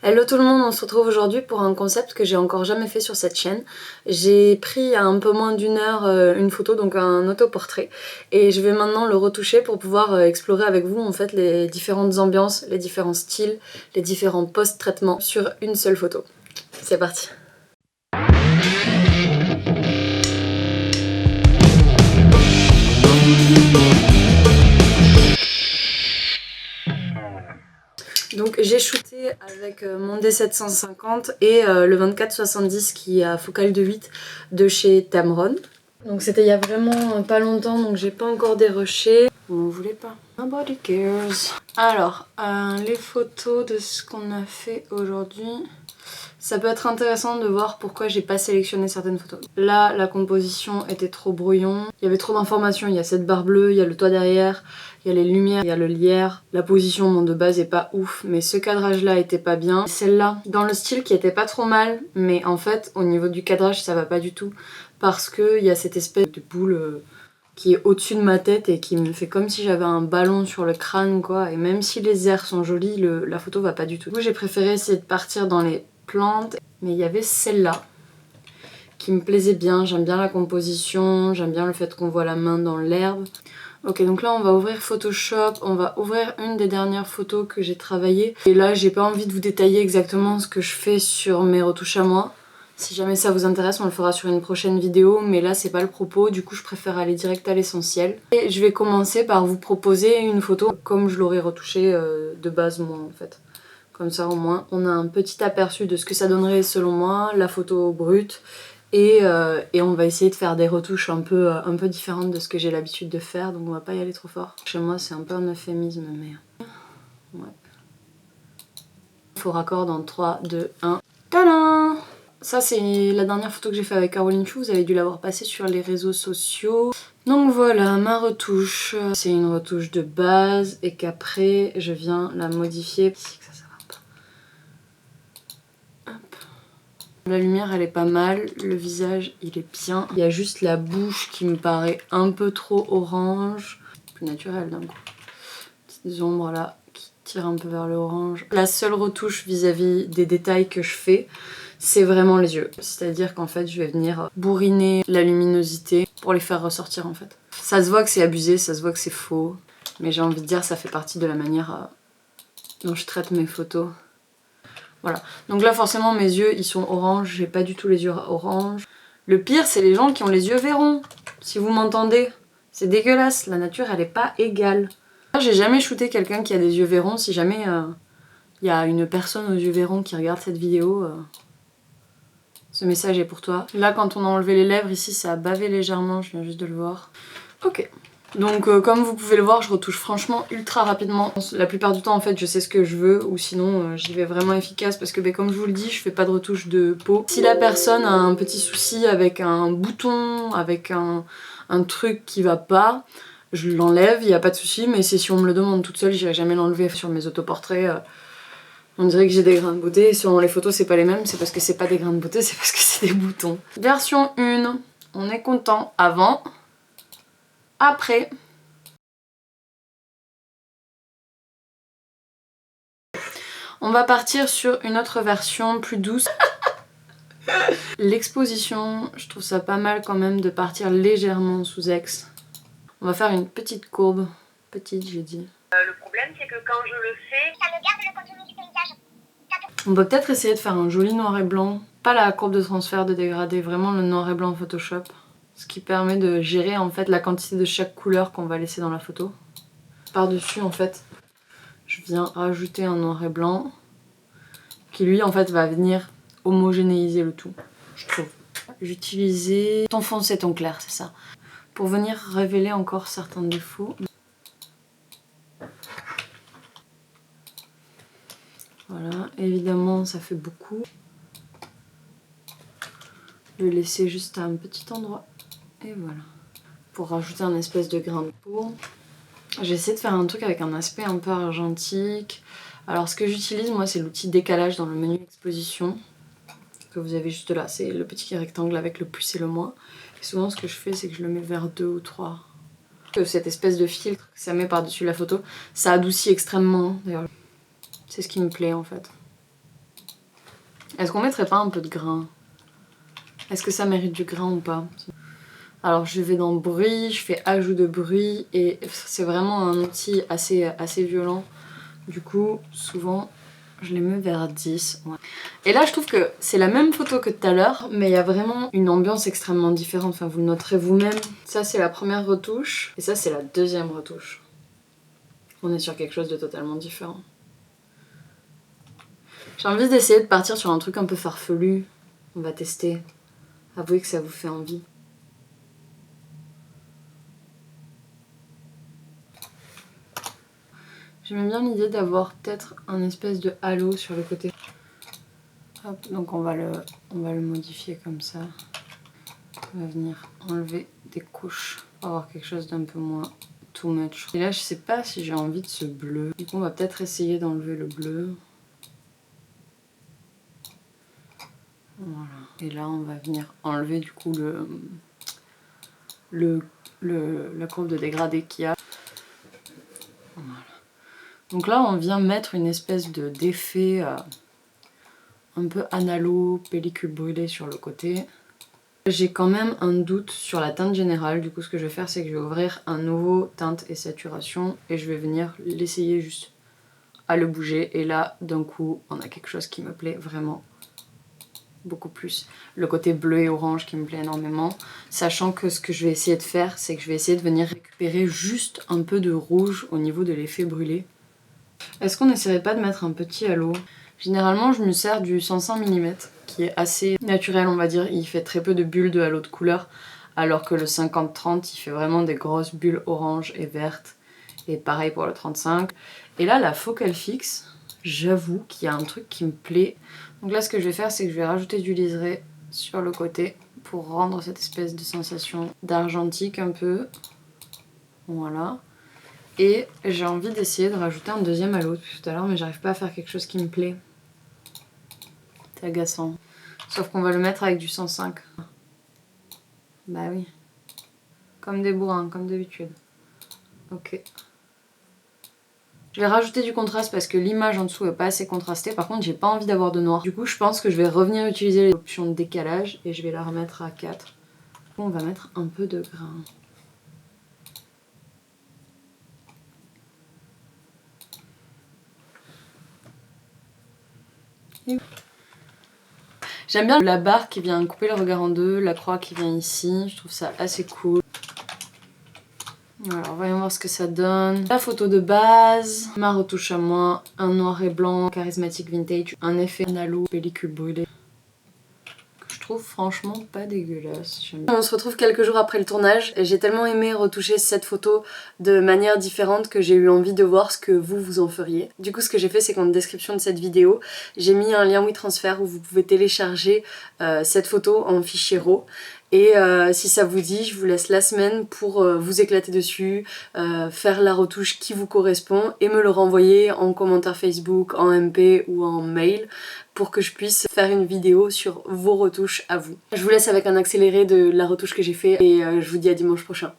Hello tout le monde, on se retrouve aujourd'hui pour un concept que j'ai encore jamais fait sur cette chaîne. J'ai pris à un peu moins d'une heure une photo, donc un autoportrait, et je vais maintenant le retoucher pour pouvoir explorer avec vous en fait les différentes ambiances, les différents styles, les différents post-traitements sur une seule photo. C'est parti! Donc j'ai shooté avec mon D750 et le 24-70 qui est à focale de 8 de chez Tamron. Donc c'était il y a vraiment pas longtemps, donc j'ai pas encore dérushé. Vous voulez pas? Nobody cares. Alors, les photos de ce qu'on a fait aujourd'hui. Ça peut être intéressant de voir pourquoi j'ai pas sélectionné certaines photos. Là, la composition était trop brouillon. Il y avait trop d'informations. Il y a cette barre bleue, il y a le toit derrière, il y a les lumières, il y a le lierre. La position, bon, de base est pas ouf, mais ce cadrage-là était pas bien. Celle-là, dans le style qui était pas trop mal, mais en fait, au niveau du cadrage, ça va pas du tout. Parce qu'il y a cette espèce de boule qui est au-dessus de ma tête et qui me fait comme si j'avais un ballon sur le crâne, quoi. Et même si les airs sont jolis, la photo va pas du tout. Du coup, j'ai préféré essayer de partir dans les plantes, mais il y avait celle-là qui me plaisait bien. J'aime bien la composition, j'aime bien le fait qu'on voit la main dans l'herbe. Ok, donc là on va ouvrir Photoshop, on va ouvrir une des dernières photos que j'ai travaillées. Et là j'ai pas envie de vous détailler exactement ce que je fais sur mes retouches à moi. Si jamais ça vous intéresse, on le fera sur une prochaine vidéo, mais là c'est pas le propos, du coup je préfère aller direct à l'essentiel. Et je vais commencer par vous proposer une photo comme je l'aurais retouchée de base moi en fait. Comme ça au moins on a un petit aperçu de ce que ça donnerait selon moi, la photo brute. Et on va essayer de faire des retouches un peu différentes de ce que j'ai l'habitude de faire, donc on va pas y aller trop fort. Chez moi c'est un peu un euphémisme, mais ouais. Faux raccord dans 3, 2, 1. Tadam! Ça c'est la dernière photo que j'ai fait avec Caroline Chou, vous avez dû l'avoir passée sur les réseaux sociaux. Donc voilà, ma retouche, c'est une retouche de base et qu'après je viens la modifier. La lumière elle est pas mal, le visage il est bien. Il y a juste la bouche qui me paraît un peu trop orange. Plus naturel d'un coup. Petites ombres là qui tirent un peu vers le orange. La seule retouche vis-à-vis des détails que je fais, c'est vraiment les yeux. C'est-à-dire qu'en fait je vais venir bourriner la luminosité pour les faire ressortir en fait. Ça se voit que c'est abusé, ça se voit que c'est faux. Mais j'ai envie de dire ça fait partie de la manière dont je traite mes photos. Voilà, donc là forcément mes yeux ils sont orange, j'ai pas du tout les yeux orange. Le pire c'est les gens qui ont les yeux verrons, si vous m'entendez. C'est dégueulasse, la nature elle est pas égale. J'ai jamais shooté quelqu'un qui a des yeux verrons, si jamais y a une personne aux yeux verrons qui regarde cette vidéo, ce message est pour toi. Là quand on a enlevé les lèvres ici ça a bavé légèrement, je viens juste de le voir. Ok. Donc comme vous pouvez le voir, je retouche franchement ultra rapidement. La plupart du temps en fait je sais ce que je veux ou sinon j'y vais vraiment efficace parce que comme je vous le dis, je fais pas de retouche de peau. Si la personne a un petit souci avec un bouton, avec un truc qui va pas, je l'enlève, y a pas de souci, mais si on me le demande toute seule, j'irai jamais l'enlever. Sur mes autoportraits, on dirait que j'ai des grains de beauté, et sur les photos c'est pas les mêmes, c'est parce que c'est pas des grains de beauté, c'est parce que c'est des boutons. Version 1, on est content avant. Après, on va partir sur une autre version plus douce. L'exposition, je trouve ça pas mal quand même de partir légèrement sous ex. On va faire une petite courbe. Petite, j'ai dit. Le problème, c'est que quand je le fais, ça me garde le contenu du paysage. On peut peut-être essayer de faire un joli noir et blanc. Pas la courbe de transfert de dégradé, vraiment le noir et blanc Photoshop. Ce qui permet de gérer en fait la quantité de chaque couleur qu'on va laisser dans la photo. Par-dessus en fait, je viens rajouter un noir et blanc qui lui en fait va venir homogénéiser le tout, je trouve. J'utilisais ton foncé, ton clair, c'est ça. Pour venir révéler encore certains défauts. Voilà, évidemment ça fait beaucoup. Le laisser juste à un petit endroit. Et voilà. Pour rajouter un espèce de grain de peau. J'ai essayé de faire un truc avec un aspect un peu argentique. Alors ce que j'utilise moi c'est l'outil décalage dans le menu exposition. Que vous avez juste là, c'est le petit rectangle avec le plus et le moins. Et souvent ce que je fais c'est que je le mets vers 2 ou 3. Cette espèce de filtre que ça met par-dessus la photo, ça adoucit extrêmement. D'ailleurs, c'est ce qui me plaît en fait. Est-ce qu'on mettrait pas un peu de grain? Est-ce que ça mérite du grain ou pas? Alors je vais dans bruit, je fais ajout de bruit et c'est vraiment un outil assez violent. Du coup, souvent, je les mets vers 10. Ouais. Et là, je trouve que c'est la même photo que tout à l'heure, mais il y a vraiment une ambiance extrêmement différente. Enfin, vous le noterez vous-même. Ça, c'est la première retouche et ça, c'est la deuxième retouche. On est sur quelque chose de totalement différent. J'ai envie d'essayer de partir sur un truc un peu farfelu. On va tester. Avouez que ça vous fait envie. J'aime bien l'idée d'avoir peut-être un espèce de halo sur le côté. Hop, donc on va le modifier comme ça. On va venir enlever des couches pour avoir quelque chose d'un peu moins too much. Et là, je sais pas si j'ai envie de ce bleu. Du coup, on va peut-être essayer d'enlever le bleu. Voilà. Et là, on va venir enlever du coup la courbe de dégradé qu'il y a. Voilà. Donc là, on vient mettre une espèce d'effet un peu analo, pellicule brûlée sur le côté. J'ai quand même un doute sur la teinte générale. Du coup, ce que je vais faire, c'est que je vais ouvrir un nouveau teinte et saturation et je vais venir l'essayer juste à le bouger. Et là, d'un coup, on a quelque chose qui me plaît vraiment beaucoup plus. Le côté bleu et orange qui me plaît énormément. Sachant que ce que je vais essayer de faire, c'est que je vais essayer de venir récupérer juste un peu de rouge au niveau de l'effet brûlé. Est-ce qu'on n'essaierait pas de mettre un petit halo? Généralement, je me sers du 105 mm qui est assez naturel, on va dire. Il fait très peu de bulles de halo de couleur, alors que le 50-30, il fait vraiment des grosses bulles orange et vertes. Et pareil pour le 35. Et là, la focale fixe, j'avoue qu'il y a un truc qui me plaît. Donc là, ce que je vais faire, c'est que je vais rajouter du liseré sur le côté pour rendre cette espèce de sensation d'argentique un peu. Voilà. Et j'ai envie d'essayer de rajouter un deuxième halo depuis tout à l'heure, mais j'arrive pas à faire quelque chose qui me plaît. C'est agaçant. Sauf qu'on va le mettre avec du 105. Bah oui. Comme des bourrins, comme d'habitude. Ok. Je vais rajouter du contraste parce que l'image en dessous est pas assez contrastée. Par contre, j'ai pas envie d'avoir de noir. Du coup, je pense que je vais revenir utiliser l'option de décalage et je vais la remettre à 4. On va mettre un peu de grain. J'aime bien la barre qui vient couper le regard en deux, la croix qui vient ici, je trouve ça assez cool. Alors voyons voir ce que ça donne. La photo de base, ma retouche à moi, un noir et blanc charismatique vintage, un effet analo, pellicule brûlée. Que je trouve franchement pas dégueulasse. On se retrouve quelques jours après le tournage et j'ai tellement aimé retoucher cette photo de manière différente que j'ai eu envie de voir ce que vous en feriez. Du coup, ce que j'ai fait, c'est qu'en description de cette vidéo, j'ai mis un lien WeTransfer où vous pouvez télécharger cette photo en fichier RAW. Et si ça vous dit, je vous laisse la semaine pour vous éclater dessus, faire la retouche qui vous correspond et me le renvoyer en commentaire Facebook, en MP ou en mail pour que je puisse faire une vidéo sur vos retouches à vous. Je vous laisse avec un accéléré de la retouche que j'ai fait et je vous dis à dimanche prochain.